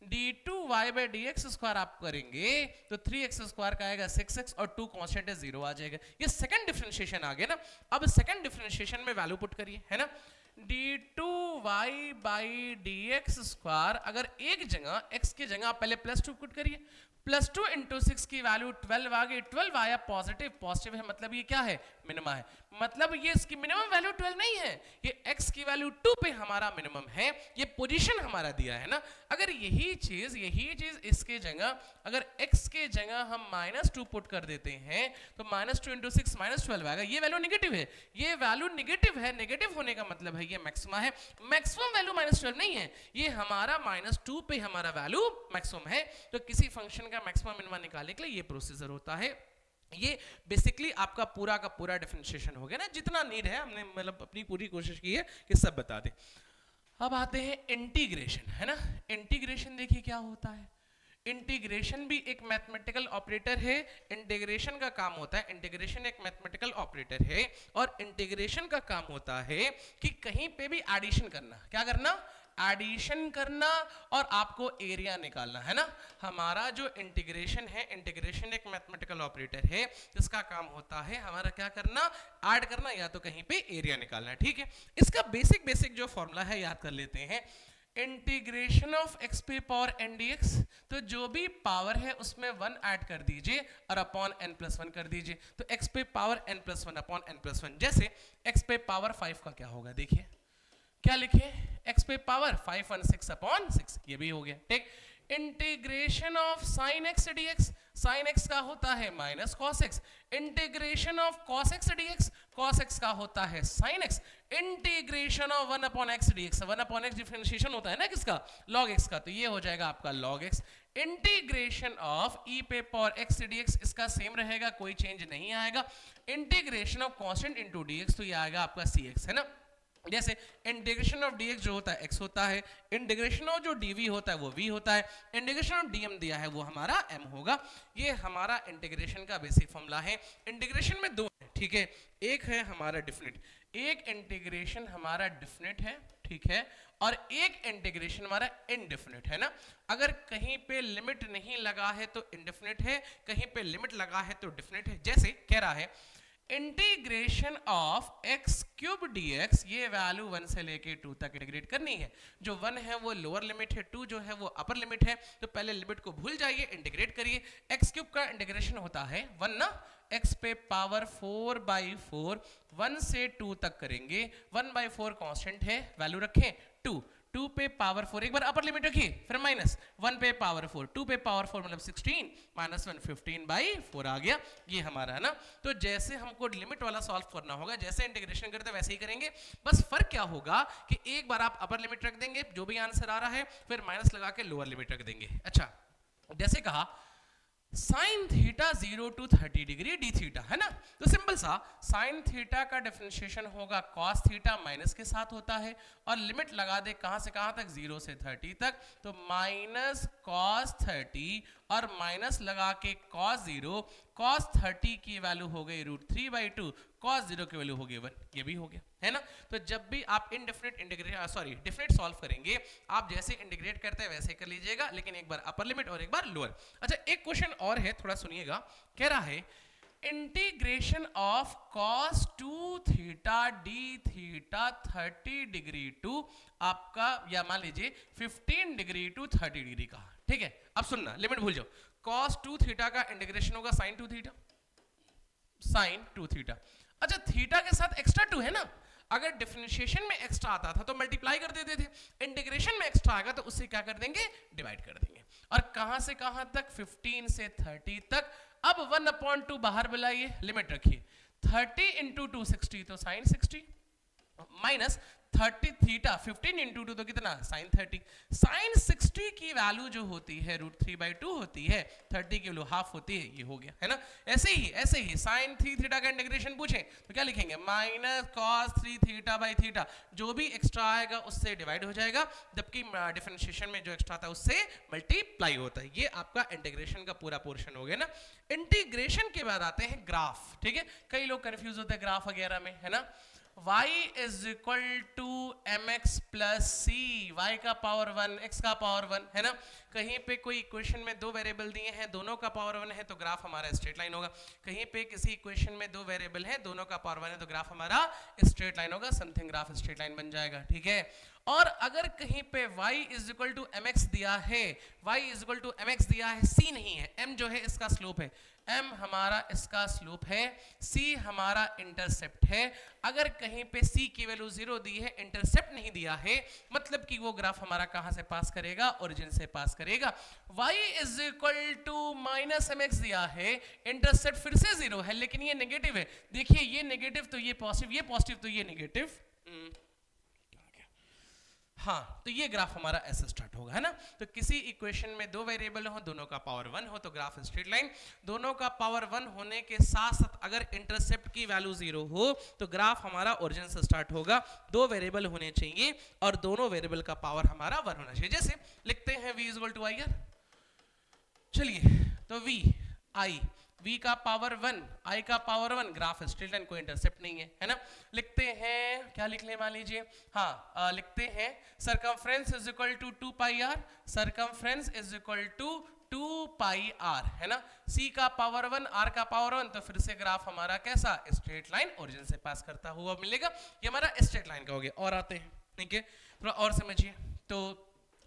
d2y by dx square आप करेंगे तो 3x स्क्वायर का आएगा 6x और 2 कांस्टेंट है 0 आ जाएगा, ये सेकंड डिफरेंशिएशन आ गया ना। अब सेकंड डिफरेंशिएशन में वैल्यू पुट करिए, है ना, d2y बाई dx स्क्वायर, अगर एक जगह x की जगह पहले +2 पुट करिए, +2 इंटू 6 की वैल्यू 12 आ गई, 12 आया पॉजिटिव, पॉजिटिव है मतलब ये क्या है, मिनिमम है, मतलब ये इसकी मिनिमम वैल्यू 12 नहीं है, ये x की वैल्यू 2 पे हमारा मिनिमम है, ये पोजीशन हमारा दिया है ना। अगर यही चीज इसके जगह अगर x के जगह हम -2 पुट कर देते हैं तो -2 इंटू 6 -12 आएगा, ये वैल्यू निगेटिव है, ये वैल्यू निगेटिव है, निगेटिव होने का मतलब है ये मैक्सिमा है, मैक्सिमम वैल्यू -12 नहीं है, ये हमारा -2 पे हमारा वैल्यू मैक्सिमम है। तो किसी फंक्शन का मैक्सिमम मिनिमम निकालने के लिए ये प्रोसीजर होता है। ये बेसिकली आपका पूरा का पूरा डिफरेंशिएशन हो गया ना, जितना नीड है हमने मतलब अपनी पूरी कोशिश की है कि सब बता दें। अब आते हैं इंटीग्रेशन, है ना, इंटीग्रेशन देखिए क्या होता है, इंटीग्रेशन भी एक मैथमेटिकल ऑपरेटर है, इंटीग्रेशन का काम होता है, इंटीग्रेशन एक मैथमेटिकल ऑपरेटर है और इंटीग्रेशन का काम होता है कि कहीं पे भी एडिशन करना, क्या करना, एडिशन करना और आपको एरिया निकालना, है ना। हमारा जो इंटीग्रेशन है, इंटीग्रेशन एक मैथमेटिकल ऑपरेटर है जिसका काम होता है हमारा क्या करना, ऐड करना या तो कहीं पे एरिया निकालना, ठीक है। इसका बेसिक जो फॉर्मूला है याद कर लेते हैं, इंटीग्रेशन ऑफ x पे पावर n dx, तो जो भी पावर है उसमें 1 ऐड कर दीजिए और अपॉन n प्लस 1 कर दीजिए, तो x पे power n plus 1 upon n plus 1, जैसे x पे पावर 5 का क्या होगा, देखिए क्या लिखे, x पे पावर 516 अपॉन 6, ये भी हो गया, ठीक। Integration of sine x dx, sine x का होता है minus cos x, integration of cos x dx, cos x का होता है sine x, integration of 1 upon x dx, 1 upon x differentiation होता है ना किसका, log x का, तो ये हो जाएगा आपका log x। Integration of e पे पावर x dx, इसका सेम रहेगा, कोई चेंज नहीं आएगा। Integration of constant into dx, तो ये आएगा आपका cx, है ना। जैसे इंटीग्रेशन ऑफ dx जो होता है x होता है, इंटीग्रेशन ऑफ जो dv होता है वो v होता है, इंटीग्रेशन ऑफ dm दिया है वो हमारा m होगा। ये हमारा इंटीग्रेशन का बेसिक फॉर्मूला है। इंटीग्रेशन में दो है, ठीक है, एक है हमारा डिफिनिट, एक इंटीग्रेशन हमारा डिफिनिट है, ठीक है, और एक इंटीग्रेशन हमारा इनडिफिनिट है ना। अगर कहीं पे लिमिट नहीं लगा है तो इनडिफिनिट है, कहीं पे लिमिट लगा है तो डिफिनिट है। जैसे कह रहा है integration of x cube dx, ये वैल्यू 1 से लेके 2 तक इंटीग्रेट करनी है, जो 1 है वो लोअर लिमिट है, 2 जो है वो अपर लिमिट है, तो पहले लिमिट को भूल जाइए, इंटीग्रेट करिए। x क्यूब का इंटीग्रेशन होता है 1 ना, x पे पावर 4/4, 1 से 2 तक करेंगे, 1/4 कांस्टेंट है, वैल्यू रखें 2, 2 पे पावर 4, एक बार अपर लिमिट रखिए, फिर माइनस 1 पे पावर 4, 2 पे पावर 4 मतलब 16 माइनस 1 15/4 आ गया, ये हमारा है ना। तो जैसे हमको लिमिट वाला सॉल्व करना होगा, जैसे इंटीग्रेशन करते हैं वैसे ही करेंगे, बस फर्क क्या होगा कि एक बार आप अपर लिमिट रख देंगे जो भी आंसर आ रहा है, फिर माइनस लगा के लोअर लिमिट रख देंगे। अच्छा, जैसे कहा sine theta 0 to 30 degree D theta, है ना, तो सिंपल सा साइन थीटा का डिफरेंशिएशन होगा कॉस थीटा माइनस के साथ होता है, और लिमिट लगा दे कहां से कहां तक, 0 से 30 तक, तो माइनस कॉस 30 और माइनस लगा के कॉस 0, कॉस 30 की वैल्यू हो गई √3/2, कॉस 0 की वैल्यू हो गई 1, ये भी हो गया, है ना। तो जब भी आप डिफरेंट सॉल्व करेंगे, आप जैसे इंटीग्रेट करते हैं वैसे कर लीजिएगा, लेकिन एक बार अपर लिमिट और एक बार लोअर। अच्छा, एक क्वेश्चन और है, थोड़ा सुनिएगा, कह रहा है integration of cos 2 theta d theta 30 degree to आपका, या मान लीजिए 15 डिग्री टू 30 डिग्री का, ठीक है। अब सुनना, लिमिट भूल जाओ, cos 2 थीटा का इंटीग्रेशन होगा sin 2 थीटा, sin 2 थीटा। अच्छा, थीटा के साथ एक्स्ट्रा 2 है ना, अगर डिफरेंशिएशन में एक्स्ट्रा आता था तो मल्टीप्लाई कर देते थे, इंटीग्रेशन में एक्स्ट्रा आएगा तो उससे क्या कर देंगे, डिवाइड कर देंगे। और कहां से कहां तक, 15 से 30 तक। अब 1/2 बाहर बुलाइए, लिमिट रखिए, 30 × 2 60, तो sin 60 माइनस 30 थीटा 15 इंटू 2 तो कितना साइन 30, साइन 60 की वैल्यू जो होती है √3/2 होती है, 30 की वैल्यू हाफ होती है, ये हो गया है ना। ऐसे ही साइन 3 थीटा का इंटीग्रेशन पूछे तो क्या लिखेंगे minus cos 3 theta by theta, जो भी एक्स्ट्रा आएगा उससे डिवाइड हो जाएगा, जबकि डिफरेंशिएशन में जो एक्स्ट्रा था उससे मल्टीप्लाई होता है। ये आपका इंटीग्रेशन का पूरा पोर्शन हो गया ना। इंटीग्रेशन के बाद आते हैं ग्राफ, ठीक है। कई लोग कंफ्यूज होते हैं ग्राफ वगैरह में, है ना। y is equal to mx plus c, y का पावर 1 x का पावर 1, है ना। कहीं पे कोई इक्वेशन में दो वेरिएबल दिए हैं, दोनों का पावर 1 है तो ग्राफ हमारा स्ट्रेट लाइन होगा। कहीं पे किसी इक्वेशन में दो वेरिएबल है, दोनों का पावर 1 है तो ग्राफ हमारा स्ट्रेट लाइन होगा, समथिंग ग्राफ स्ट्रेट लाइन बन जाएगा, ठीक है। और अगर कहीं पे y is equal to mx दिया है, y is equal to mx दिया है, c नहीं है, m जो है इसका स्लोप है, m हमारा इसका स्लोप है, c हमारा इंटरसेप्ट है। अगर कहीं पे c की वैल्यू 0 दी है, इंटरसेप्ट नहीं दिया है, मतलब कि वो ग्राफ हमारा कहां से पास करेगा, ओरिजिन से पास करेगा। y is equal to minus mx दिया है, इंटरसेप्ट फिर से 0 है, लेकिन ये नेगेटिव है। देखिए ये नेगेटिव तो ये पॉजिटिव, ये पॉजिटिव तो ये नेगेटिव, हाँ, तो ये ग्राफ हमारा ऐसे स्टार्ट होगा, है ना। तो किसी इक्वेशन में दो वेरिएबल हो, दोनों का पावर 1 हो तो ग्राफ स्ट्रेट लाइन, दोनों का पावर 1 होने के साथ साथ अगर इंटरसेप्ट की वैल्यू 0 हो तो ग्राफ हमारा ओरिजिन से स्टार्ट होगा। दो वेरिएबल होने चाहिए और दोनों वेरिएबल का पावर हमारा 1 होना चाहिए। जैसे लिखते हैं v इक्वल टू आई, चलिए तो v का पावर 1, i का पावर 1, ग्राफ स्ट्रेट लाइन, कोई इंटरसेप्ट नहीं है ना। लिखते हैं, क्या लिख ले, मान लीजिए, हाँ लिखते हैं circumference is equal to 2 pi r, circumference is equal to 2 pi r, है ना। c का पावर 1, r का पावर 1, तो फिर से ग्राफ हमारा कैसा स्ट्रेट लाइन ओरिजिन से पास करता हुआ मिलेगा। ये हमारा स्ट्रेट लाइन का हो गया। और आते हैं, ठीक है, थोड़ा और समझिए। तो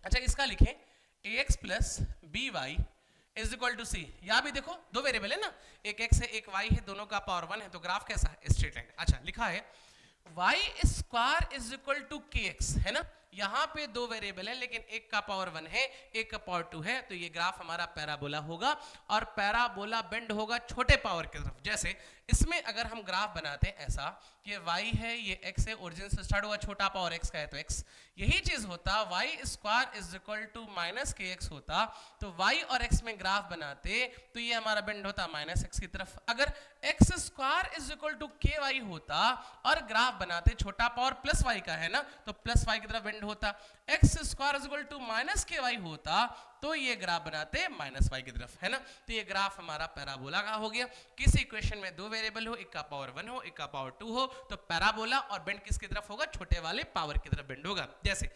अच्छा इसका लिखें ax plus by is equal to C. यहाँ भी देखो दो वेरिएबल है ना, एक x है एक y है, दोनों का पावर 1 है तो ग्राफ कैसा है स्ट्रेट लाइन। अच्छा लिखा है y square is equal to kx, है ना। यहाँ पे दो वेरिएबल है लेकिन एक का पावर 1 है एक का पावर 2 है, तो ये ग्राफ हमारा पैराबोला होगा और पैराबोला बेंड होगा छोटे पावर की तरफ। जैसे इसमें अगर हम ग्राफ बनाते हैं ऐसा कि y है, ये x है, ओरिजिन से स्टार्ट हुआ, छोटा पावर x का है तो x, यही चीज होता y square is equal to minus kx होता, तो y और x में ग्राफ बनाते तो ये हमारा बेंड होता माइनस x की तरफ। अगर x square is equal to ky होता और ग्राफ बनाते छोटा पावर प्लस y का है ना, तो प्लस y की तरफ बेंड होता। x square is equal to minus ky होता तो ये ग्राफ बनाते माइनस y की तरफ, है ना। तो ये ग्राफ हमारा पैराबोला का हो गया। किसी इक्वेशन में दो वेरिएबल हो, एक का पावर 1 हो एक का पावर 2 हो, तो पैराबोला और बेंड किसकी तरफ होगा, छोटे वाले पावर की तरफ बेंड होगा। जैसे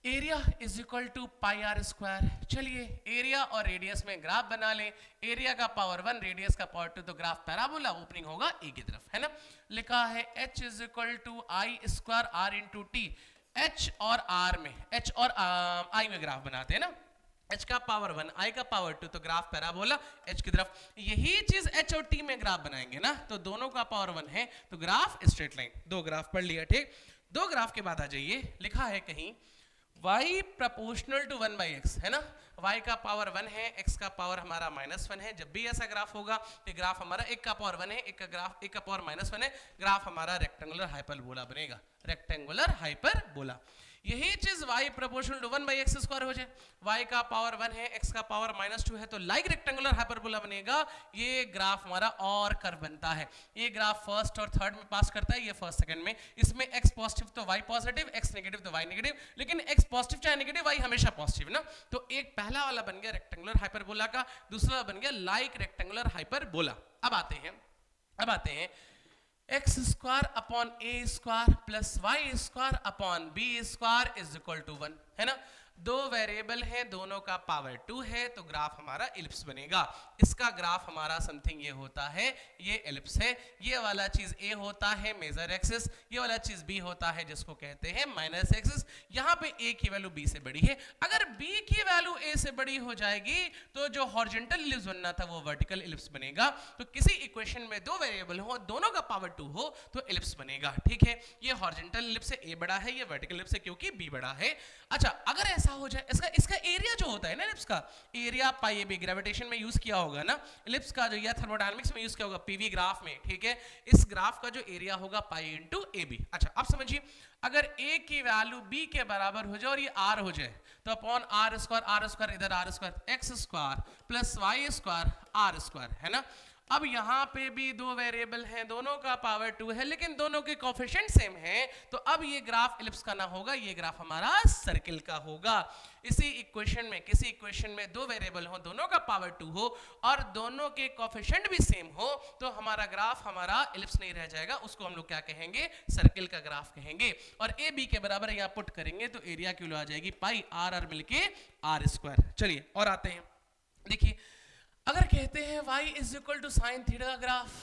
area is equal to pi r square. चलिए एरिया और रेडियस में ग्राफ बना लें, एरिया का पावर 1 रेडियस का पावर 2, तो ग्राफ पैराबोला ओपनिंग होगा ए की तरफ, है ना। लिखा है h is equal to i square r into t. h और r में, h और i में ग्राफ बनाते हैं ना, h का पावर 1 i का पावर 2, तो ग्राफ पैराबोला h की तरफ। यही चीज h और t में ग्राफ बनाएंगे ना, तो दोनों का पावर 1 है तो ग्राफ स्ट्रेट लाइन। दो ग्राफ पढ़ लिया, ठीक। दो ग्राफ के बाद आ जाइए, लिखा है कहीं y proportional to 1 by x, है ना। y का पावर 1 है, x का पावर हमारा -1 है। जब भी ऐसा ग्राफ होगा तो ग्राफ हमारा एक का पावर 1 है, एक का पावर -1 है, ग्राफ हमारा रेक्टेंगुलर हाइपरबोला बनेगा, रेक्टेंगुलर हाइपरबोला। यही चीज y proportional to 1 by x square हो जाए, y का पावर 1 है, x का पावर -2 है, तो लाइक रेक्टेंगुलर हाइपरबोला बनेगा। ये ग्राफ हमारा और कर्व बनता है। ये ग्राफ फर्स्ट और थर्ड में पास करता है, ये फर्स्ट सेकंड में। इसमें x पॉजिटिव तो y पॉजिटिव, x नेगेटिव तो y नेगेटिव, लेकिन x पॉजिटिव चाहे नेगेटिव y हमेशा पॉजिटिव ना। तो एक पहला वाला बन गया रेक्टेंगुलर हाइपरबोला का, दूसरा बन गया लाइक रेक्टेंगुलर हाइपरबोला। अब आते हैं x square upon a square plus y square upon b square is equal to 1, है ना। दो वेरिएबल है, दोनों का पावर 2 है, तो ग्राफ हमारा एलिप्स बनेगा। इसका ग्राफ हमारा समथिंग ये होता है, ये एलिप्स है। ये वाला चीज a होता है मेजर एक्सिस, ये वाला चीज b होता है जिसको कहते हैं माइनस एक्सिस। यहाँ पे a की वैल्यू b से बड़ी है, अगर b की वैल्यू a से बड़ी हो जाएगी तो जो हॉरिजॉन्टल एलिप्स बनना था वो वर्टिकल एलिप्स बनेगा। तो किसी इक्वेशन में दो वेरिएबल हो, दोनों का पावर 2 हो तो एलिप्स बनेगा, ठीक है। ये हॉरिजॉन्टल एलिप्स है, a बड़ा है, ये वर्टिकल एलिप्स है क्योंकि b बड़ा है। अच्छा अच्छा अगर ऐसा हो जाए, इसका एरिया जो होता है ना इलिप्स का area pi a b, gravitation में यूज किया होगा ना इलिप्स का जो, या थर्मोडायनामिक्स में यूज किया होगा पीवी ग्राफ में, ठीक है, इस ग्राफ का जो एरिया होगा पाई इंटू ए बी। अच्छा अब समझिए, अगर a की वैल्यू b के बराबर हो जाए और ये r हो जाए तो अपॉन r स्क्वायर इधर r square x square plus y square r square, है ना। अब यहाँ पे भी दो वेरिएबल हैं, दोनों का पावर 2 है, लेकिन दोनों के कोफिशिएंट सेम हैं, तो अब ये ग्राफ इलिप्स का ना होगा, ये ग्राफ हमारा सर्किल का होगा। इसी इक्वेशन में, किसी इक्वेशन में दो वेरिएबल हो, दोनों का पावर 2 हो और दोनों के कोफिशिएंट भी सेम हो, तो हमारा ग्राफ हमारा इलिप्स नहीं रह जाएगा, उसको हम लोग क्या कहेंगे, सर्किल का ग्राफ कहेंगे। और ए बी के बराबर यहाँ पुट करेंगे तो एरिया की वैल्यू आ जाएगी पाई आर मिलके आर स्क्वायर। चलिए और आते हैं, देखिए अगर कहते हैं y is equal to sine theta का ग्राफ,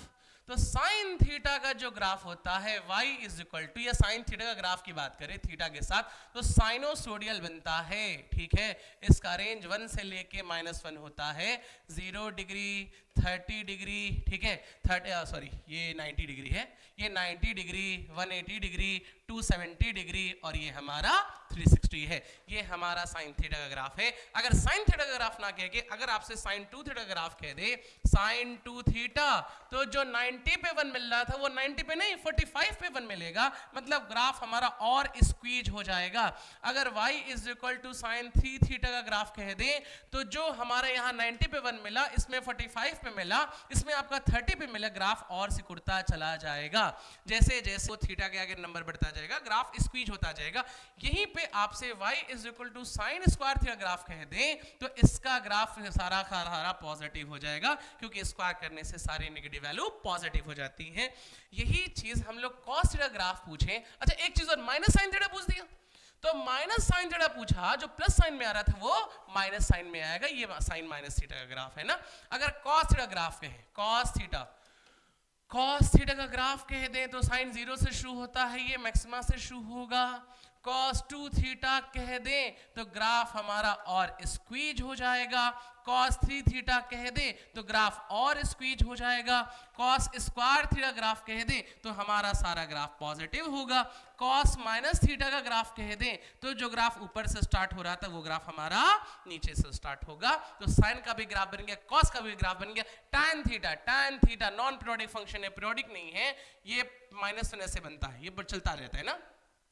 तो साइन थीटा का जो ग्राफ होता है y इज इक्वल टू, या साइन थीटा का ग्राफ की बात करें थीटा के साथ, तो साइनोसोडियल बनता है, ठीक है। इसका रेंज 1 से लेके -1 होता है, 0 डिग्री 30 डिग्री, ठीक है, 30 सॉरी ये 90 डिग्री है, ये 90 डिग्री 180 डिग्री 270 डिग्री और ये हमारा 360 है। ये हमारा साइन थीटा का ग्राफ है। अगर साइन थीटा का ग्राफ ना कह के अगर आपसे साइन 2 थीटा का ग्राफ कह दे, साइन 2 थीटा, तो जो 90 पे 1 मिल रहा था वो 90 पे नहीं 45 पे 1 मिलेगा, मतलब ग्राफ हमारा और स्क्वीज हो जाएगा। अगर y is equal to sine 3 theta का ग्राफ कह दे, तो जो हमारे यहाँ 90 पे 1 मिला, इसमें 45 पे मिला, इसमें आपका 30 पे मिला, ग्राफ और सिकुड़ता चला जाएगा। जैसे जैसे वो थीटा के आगे नंबर बढ़ता जाएगा, ग्राफ स्क्वीज होता जाएगा। यहीं पे आपसे y is equal to sine square theta graph कह दें, तो इसका ग्राफ सारा का सारा पॉजिटिव हो जाएगा, क्योंकि स्क्वायर करने से सारी नेगेटिव वैल्यू पॉजिटिव हो जाती है। यही चीज हम लोग कॉस थीटा ग्राफ पूछे। अच्छा एक चीज और, माइनस साइन थीटा पूछ दिया, तो माइनस साइन थीटा पूछा, जो प्लस साइन में आ रहा था वो माइनस साइन में आएगा, ये साइन माइनस थीटा का ग्राफ है ना। अगर कॉस थीटा ग्राफ कहे, कॉस थीटा का ग्राफ कह दें तो साइन 0 से शुरू होता है, ये मैक्सिमा से शुरू होगा। cos 2 थीटा कह दें तो ग्राफ हमारा और स्क्वीज हो जाएगा। cos 3 थीटा कह दें तो ग्राफ और स्क्वीज हो जाएगा। cos स्क्वायर थीटा ग्राफ कह दें तो हमारा सारा ग्राफ पॉजिटिव होगा। cos माइनस थीटा का ग्राफ कह दें तो जो ग्राफ ऊपर से स्टार्ट हो रहा था वो ग्राफ हमारा नीचे से स्टार्ट होगा। तो साइन का भी ग्राफ बन गया, cos का भी ग्राफ बन गया। tan theta non periodic function है, पीरियोडिक नहीं है, ये माइनस होने से बनता है, ये चलता रहता है ना,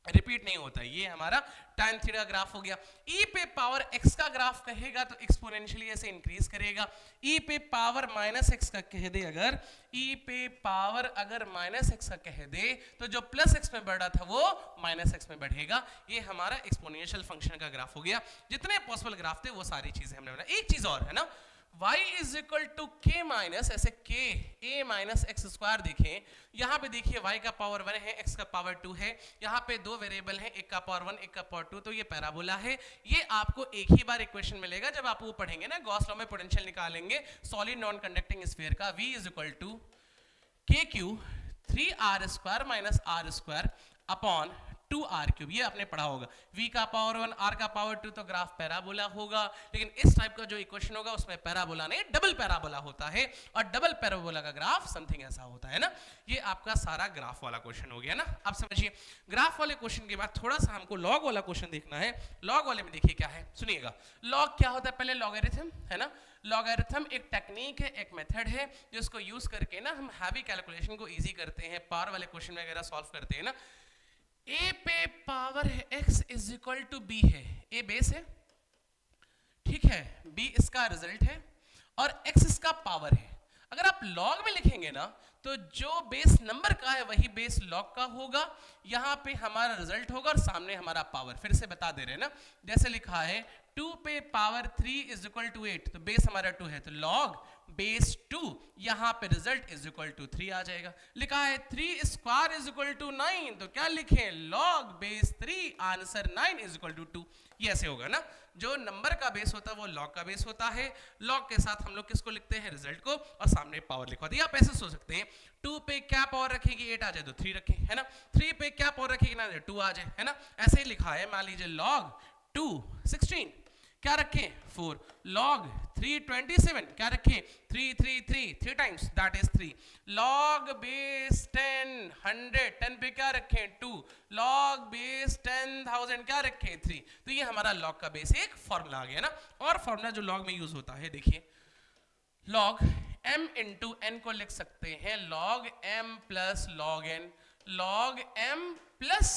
रिपीट नहीं होता है। ये हमारा tan थीटा ग्राफ हो गया। e पे पावर x का ग्राफ कहेगा तो एक्सपोनेंशियली ऐसे इंक्रीज करेगा। e पे पावर माइनस x का कह दे, अगर e पे पावर अगर माइनस x का कह दे तो जो प्लस x में बढ़ रहा था वो माइनस x में बढ़ेगा। ये हमारा एक्सपोनेंशियल फंक्शन का ग्राफ हो गया। जितने पॉसिबल ग्राफ थे वो सारी चीजें हमने बनाई। एक चीज और है ना, y is equal to k minus ऐसे k a minus x square. देखें यहाँ पे देखिए y का पावर 1 है, x का पावर 2 है, यहाँ पे दो वेरिएबल हैं, एक का पावर 1 एक का पावर 2, तो ये पैराबोला है। ये आपको एक ही बार इक्वेशन मिलेगा जब आप वो पढ़ेंगे ना, गॉस लॉ में पोटेंशियल निकालेंगे सॉलिड नॉन कंडक्टिंग स्फीयर का। v is equal to k q 3r square minus r square upon 2r cube, ये आपने पढ़ा होगा। v का पावर 1 r का पावर 2, तो ग्राफ पैराबोला होगा। लेकिन इस टाइप का जो इक्वेशन होगा उसमें पैराबोला नहीं डबल पैराबोला होता है, और डबल पैराबोला का ग्राफ समथिंग ऐसा होता है ना। ये आपका सारा ग्राफ वाला क्वेश्चन हो गया ना। अब समझिए ग्राफ वाले क्वेश्चन के बाद थोड़ा सा हमको लॉग वाला क्वेश्चन देखना है। लॉग वाले में देखिए क्या है, सुनिएगा। लॉग क्या होता है, पहले लॉगरिथम है ना। लॉगरिथम एक टेक्निक है, एक मेथड है जिसको यूज करके ना हम हैवी कैलकुलेशन को इजी करते हैं, पावर वाले क्वेश्चन वगैरह सॉल्व करते हैं ना। a पे पावर है x is equal to b है, a बेस है, ठीक है, b इसका रिजल्ट है और x इसका पावर है। अगर आप लॉग में लिखेंगे ना तो जो बेस नंबर का है वही बेस लॉग का होगा। यहाँ पे हमारा रिजल्ट होगा और सामने हमारा पावर। फिर से बता दे रहे हैं ना, जैसे लिखा है 2 पे पावर 3 इज इक्वल टू 8, तो बेस हमारा 2 है, तो लॉग बेस 2, यहाँ पे रिजल्ट इज इक्वल टू 3 आ जाएगा। लिखा है 3 स्क्वायर इज इक्वल टू 9, तो क्या लिखें, log base 3, answer 9 is equal to 2। ये ऐसे होगा ना, जो नंबर का बेस होता है वो लॉग का बेस होता है। लॉग के साथ हम लोग किसको लिखते हैं, रिजल्ट को, और सामने पावर लिखवाते हैं। आप ऐसे सोच सकते हैं 2 पे क्या पावर रखेंगे, 8 आ जाए तो 3 रखें, है ना। 3 पे क्या पावर रखेंगे ना, 2 आ जाए, है ना। ऐसे ही लिखा है, मान लीजिए लॉग 2 16 क्या रखें 4, लॉग 3 27 क्या रखें 3 times that is 3, log base 10 100 10 पे क्या रखें 2, log बेस 10,000 क्या रखें 3। तो ये हमारा log का बेसिक फॉर्मूला आ गया ना। और फॉर्मूला जो log में यूज होता है, देखिए log m इंटू n को लिख सकते हैं log m plus log n, log m plus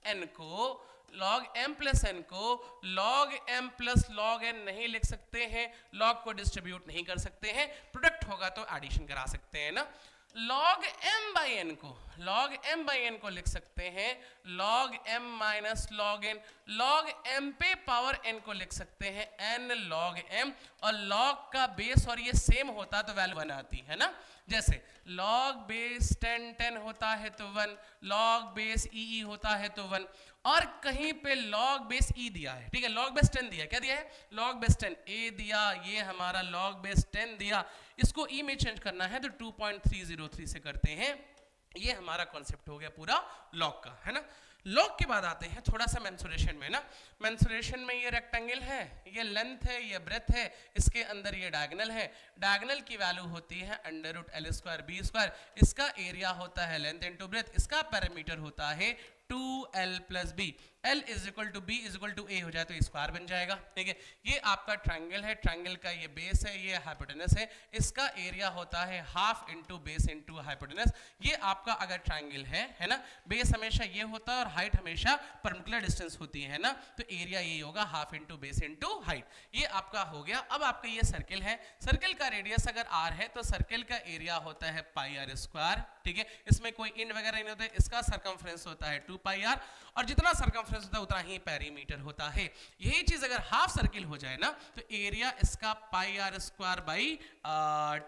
n को log m प्लस n को log m plus log n नहीं लिख सकते हैं, log को डिस्ट्रीब्यूट नहीं कर सकते हैं, प्रोडक्ट होगा तो एडिशन करा सकते हैं ना। log m बाई n को log m बाई n को लिख सकते हैं log m minus log n, log m पे पावर n को लिख सकते हैं n log m, और log का बेस और ये सेम होता तो वैल्यू 1 आती है ना। जैसे log बेस 10 10 होता है तो 1, log बेस e होता है तो 1, और कहीं पे log बेस e दिया है, ठीक है, log बेस 10 दिया, क्या दिया है log बेस 10 a दिया, ये हमारा log बेस 10 दिया, इसको e में चेंज करना है तो 2.303 से करते हैं। ये हमारा कॉन्सेप्ट हो गया पूरा log का, है ना। log के बाद आते हैं थोड़ा सा मेंसुरेशन में ना। मेंसुरेशन में ये रेक्टेंगल है, ये लेंथ है, ये ब्रेथ है, इसके अंदर ये डायगोनल है, डायगोनल की वैल्यू होती है √L² b², इसका एरिया होता है लेंथ इनटू ब्रेथ, इसका पैरामीटर होता है 2l + b, l = b = a हो जाए तो स्क्वायर बन जाएगा, ठीक है। ये आपका ट्रायंगल है, ट्रायंगल का ये बेस है, ये हाइपोटेनस है, इसका एरिया होता है half into base into hypotenuse. ये आपका अगर ट्रायंगल है ना, बेस हमेशा ये होता है और हाइट हमेशा परपेंडिकुलर डिस्टेंस होती है ना, तो एरिया ये होगा half into base into height. ये आपका हो गया। अब आपका ये सर्किल है, सर्किल का रेडियस अगर r है तो सर्किल का एरिया होता है πr², ठीक है, इसमें कोई इन वगैरह नहीं होता है, इसका सर्कमफ्रेंस होता है 2πr, और जितना सर्कमफ्रेंस होता है उतना ही पेरीमीटर होता है। यही चीज अगर हाफ सर्किल हो जाए ना तो एरिया इसका πr²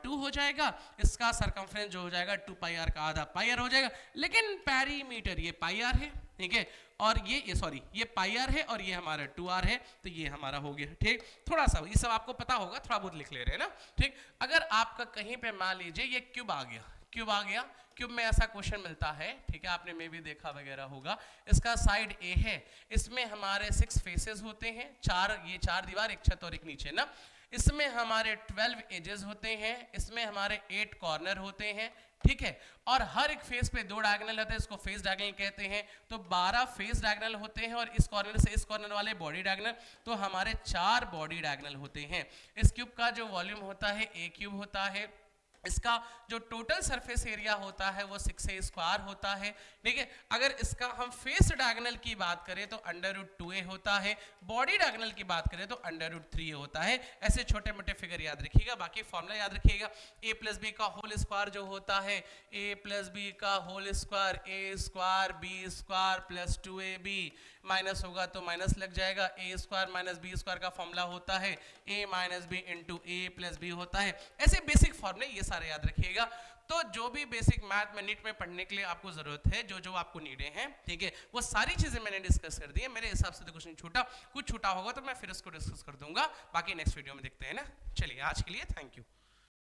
2 हो जाएगा, इसका सर्कमफ्रेंस जो हो जाएगा 2πr का आधा πr हो जाएगा, लेकिन पेरीमीटर ये πr है, ठीक है, और ये सॉरी ये πr है और ये हमारा 2r है, तो ये हमारा हो गया, ठीक। थोड़ा सा ये सब आपको पता होगा, थोड़ा बहुत लिख ले रहे हैं ना, ठीक। अगर आपका कहीं पे मान लीजिए ये क्यूब आ गया, क्यूब आ गया, क्यूब में ऐसा क्वेश्चन मिलता है, ठीक है, आपने में भी देखा वगैरह होगा, इसका साइड ए है, इसमें हमारे 6 फेसेस होते हैं, ये 4 दीवार, एक छत और एक नीचे ना, इसमें हमारे 12 एजेस होते हैं, इसमें हमारे 8 कॉर्नर होते हैं, ठीक है, और हर एक फेस पे 2 डायगोनल होते हैं, इसको फेस डायगोनल कहते हैं, तो 12 फेस डायगोनल होते हैं, और इस कॉर्नर से इस कॉर्नर वाले बॉडी डायगोनल, तो हमारे 4 बॉडी डायगोनल होते हैं। इस क्यूब का जो वॉल्यूम होता है a क्यूब होता है, इसका जो टोटल सरफेस एरिया होता है वो 6a² होता है, ठीक है। अगर इसका हम फेस डायगोनल की बात करें तो √2a होता है, बॉडी डायगोनल की बात करें तो √3a होता है। ऐसे छोटे मोटे फिगर याद रखिएगा, बाकी फॉर्मूला याद रखिएगा। a + b का होल स्क्वायर जो होता है, a + b का whole square a² b² + 2ab, minus होगा तो माइनस लग जाएगा, a² - b² का फॉर्मूला होता है a - b × a + b होता है। ऐसे बेसिक फॉर्मूले ये सारे याद रखिएगा। तो जो भी बेसिक मैथ में नीट में पढ़ने के लिए आपको जरूरत है, जो आपको नीडे हैं, ठीक है, वो सारी चीजें मैंने डिस्कस कर दी है। मेरे हिसाब से तो कुछ नहीं छूटा, कुछ छूटा होगा तो मैं फिर इसको डिस्कस कर दूंगा, बाकी नेक्स्ट वीडियो में देखते हैं ना। चलिए आज के लिए थैंक यू।